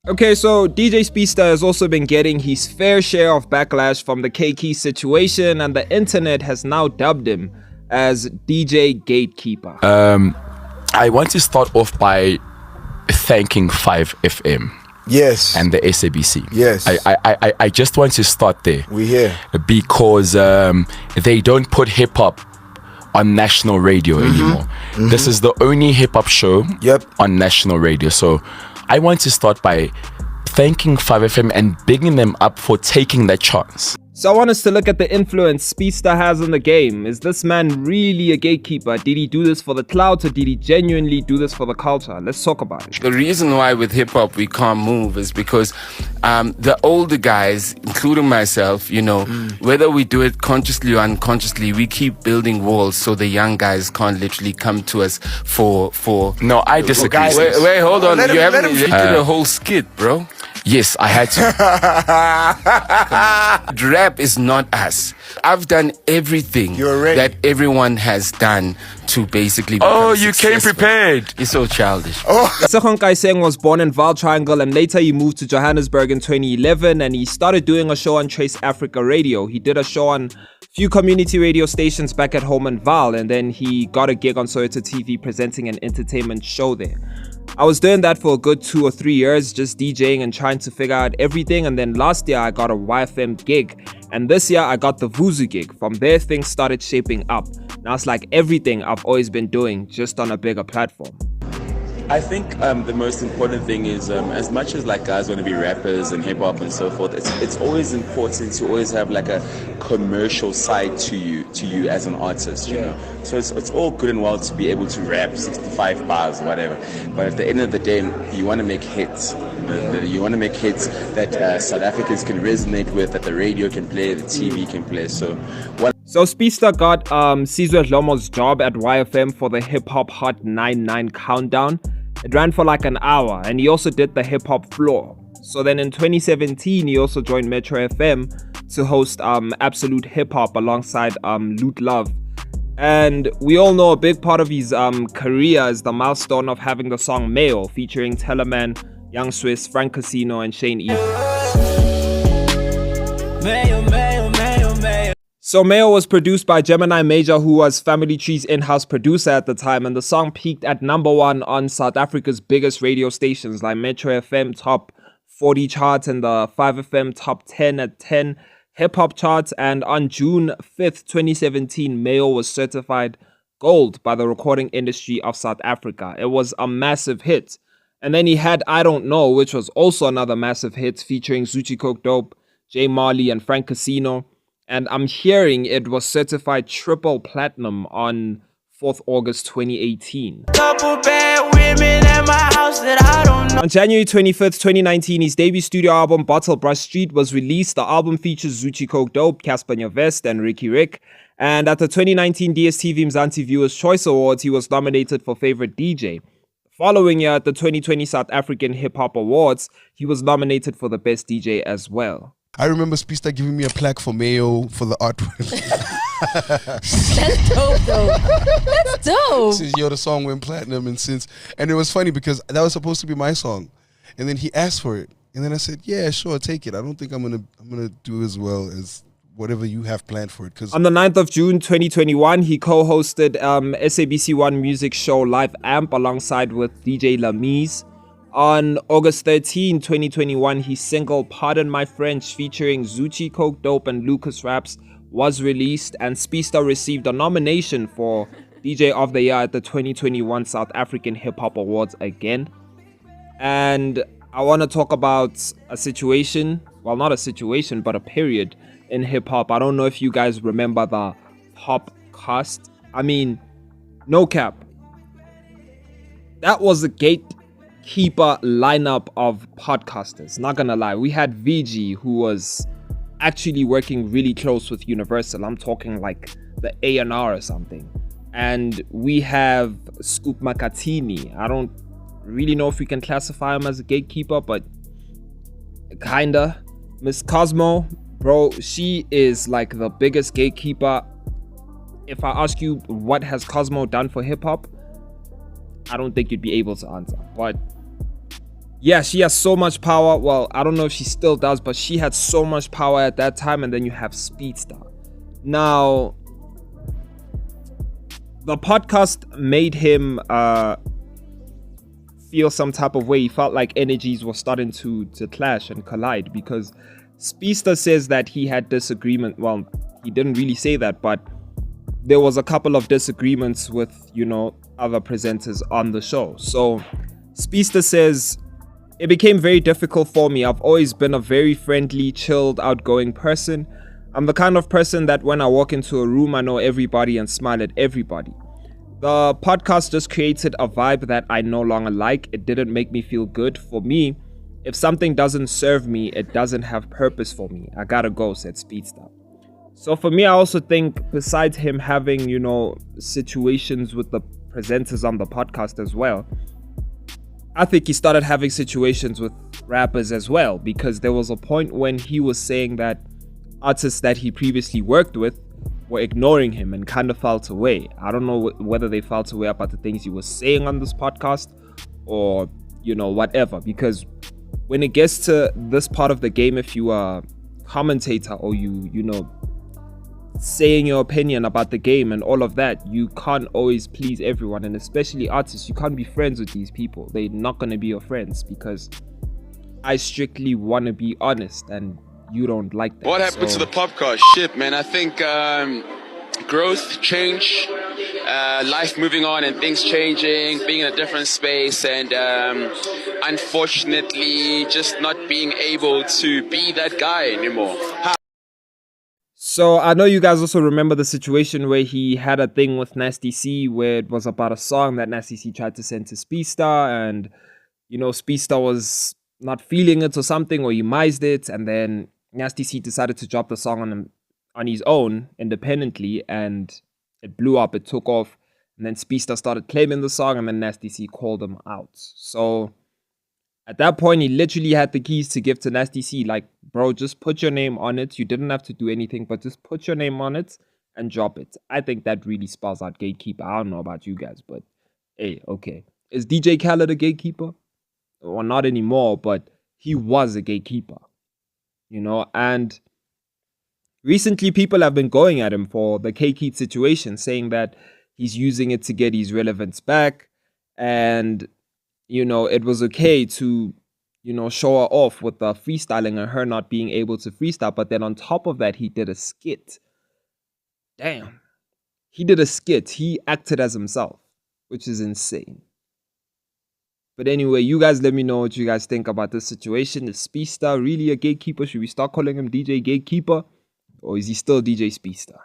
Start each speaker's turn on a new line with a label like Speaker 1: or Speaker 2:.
Speaker 1: Okay, so DJ Speedsta has also been getting his fair share of backlash from the K.KEED situation, and the internet has now dubbed him as DJ Gatekeeper.
Speaker 2: I want to start off by thanking 5FM.
Speaker 3: Yes.
Speaker 2: And the SABC.
Speaker 3: Yes.
Speaker 2: I just want to start there.
Speaker 3: We here.
Speaker 2: Because they don't put hip hop on national radio anymore. This is the only hip hop show on national radio. So I want to start by thanking 5FM and bigging them up for taking that chance.
Speaker 1: So I want us to look at the influence Speedsta has on the game. Is this man really a gatekeeper? Did he do this for the clout, or did he genuinely do this for the culture? Let's talk about it.
Speaker 4: The reason why with hip-hop we can't move is because the older guys, including myself, you know, whether we do it consciously or unconsciously, we keep building walls so the young guys can't literally come to us for...
Speaker 2: No, I disagree.
Speaker 4: Wait, hold on. You haven't did a whole skit, bro.
Speaker 2: Yes, I had
Speaker 4: to. Rap is not us. I've done everything that everyone has done to basically become
Speaker 2: you
Speaker 4: successful.
Speaker 2: came prepared.
Speaker 4: You're so childish.
Speaker 1: Sekgon Kaiseng was born in Vaal Triangle, and later he moved to Johannesburg in 2011, and he started doing a show on Trace Africa Radio. He did a show on few community radio stations back at home in Vaal, and then he got a gig on Soweto TV presenting an entertainment show there. I was doing that for a good 2 or 3 years, just DJing and trying to figure out everything. And then last year I got a YFM gig, and this year I got the Vuzu gig. From there things started shaping up. Now it's like everything I've always been doing, just on a bigger platform.
Speaker 5: I think the most important thing is as much as like guys want to be rappers and hip hop and so forth, it's always important to always have like a commercial side to you as an artist, you know. So it's all good and well to be able to rap 65 bars or whatever, but at the end of the day you want to make hits. You want to make hits that South Africans can resonate with, that the radio can play, the TV can play. So
Speaker 1: Speedsta got Sizwe Dlomo's job at YFM for the Hip Hop Hot 99 countdown. It ran for like an hour, and he also did the hip hop floor. So then in 2017, he also joined Metro FM to host Absolute Hip Hop alongside Loot Love. And we all know a big part of his career is the milestone of having the song Mayo, featuring Teleman, Young Swiss, Frank Casino, and Shane E. So Mayo was produced by Gemini Major, who was Family Tree's in-house producer at the time, and the song peaked at #1 on South Africa's biggest radio stations like Metro FM Top 40 charts and the 5FM Top 10 at 10 hip-hop charts. And on June 5th, 2017, Mayo was certified gold by the Recording Industry of South Africa. It was a massive hit. And then he had I Don't Know, which was also another massive hit, featuring Zoocci Coke Dope, J Marley, and Frank Casino. And I'm hearing it was certified triple platinum on 4th August 2018. On January 25th, 2019, his debut studio album Bottlebrush Street was released. The album features Zoocci Coke Dope, Casper, Nyovest, and Riky. And at the 2019 DStv Mzansi Viewers' Choice Awards, he was nominated for Favorite DJ. The following year, at the 2020 South African Hip Hop Awards, he was nominated for the Best DJ as well.
Speaker 6: I remember Speedsta giving me a plaque for Mayo for the artwork.
Speaker 7: That's dope, though. That's dope.
Speaker 6: Since the song went platinum, and it was funny because that was supposed to be my song, and then he asked for it, and then I said, "Yeah, sure, take it. I don't think I'm gonna do as well as whatever you have planned for it." Because
Speaker 1: on the 9th of June 2021, he co-hosted SABC One music show Live Amp alongside with DJ Lamiez. On August 13, 2021, his single Pardon My French featuring Zoocci Coke Dope and Lucasraps was released, and Speedsta received a nomination for DJ of the Year at the 2021 South African Hip Hop Awards again. And I want to talk about a situation, well, not a situation, but a period in hip hop. I don't know if you guys remember the Popcast. I mean, no cap. That was a Gatekeeper lineup of podcasters. Not gonna lie, we had VG, who was actually working really close with Universal. I'm talking like the A&R or something. And we have Scoop Makatini. I don't really know if we can classify him as a gatekeeper, but kinda. Miss Cosmo, bro, she is like the biggest gatekeeper. If I ask you what has Cosmo done for hip hop, I don't think you'd be able to answer. But Yeah, she has so much power. Well, I don't know if she still does, but she had so much power at that time. And then you have Speedsta. Now, the podcast made him feel some type of way. He felt like energies were starting to clash and collide, because Speedsta says that he had disagreement. Well, he didn't really say that, but there was a couple of disagreements with, other presenters on the show. So Speedsta says, it became very difficult for me. I've always been a very friendly, chilled, outgoing person. I'm the kind of person that when I walk into a room, I know everybody and smile at everybody. The podcast just created a vibe that I no longer like. It didn't make me feel good. For me, if something doesn't serve me, it doesn't have purpose for me. I gotta go, said Speedsta. So for me, I also think besides him having, situations with the presenters on the podcast as well, I think he started having situations with rappers as well, because there was a point when he was saying that artists that he previously worked with were ignoring him and kind of felt away. I don't know whether they felt away about the things he was saying on this podcast or, whatever. Because when it gets to this part of the game, if you are a commentator or saying your opinion about the game and all of that, you can't always please everyone, and especially artists. You can't be friends with these people. They're not going to be your friends, because I strictly want to be honest and you don't like that.
Speaker 3: What happened to the Popcast? Shit, man. I think growth, change, life moving on and things changing, being in a different space, and unfortunately just not being able to be that guy anymore.
Speaker 1: So I know you guys also remember the situation where he had a thing with Nasty C, where it was about a song that Nasty C tried to send to Speedsta, and Speedsta was not feeling it or something, or he mised it, and then Nasty C decided to drop the song on his own independently, and it blew up, it took off, and then Speedsta started claiming the song, and then Nasty C called him out. So at that point, he literally had the keys to give to Nasty C, like, bro, just put your name on it. You didn't have to do anything, but just put your name on it and drop it. I think that really spells out Gatekeeper. I don't know about you guys, but hey, okay. Is DJ Khaled a gatekeeper? Well, not anymore, but he was a gatekeeper, and recently people have been going at him for the K.KEED situation, saying that he's using it to get his relevance back, and it was okay to show her off with the freestyling and her not being able to freestyle. But then on top of that, he did a skit. Damn. He did a skit. He acted as himself, which is insane. But anyway, you guys let me know what you guys think about this situation. Is Speedsta really a gatekeeper? Should we start calling him DJ Gatekeeper? Or is he still DJ Speedsta?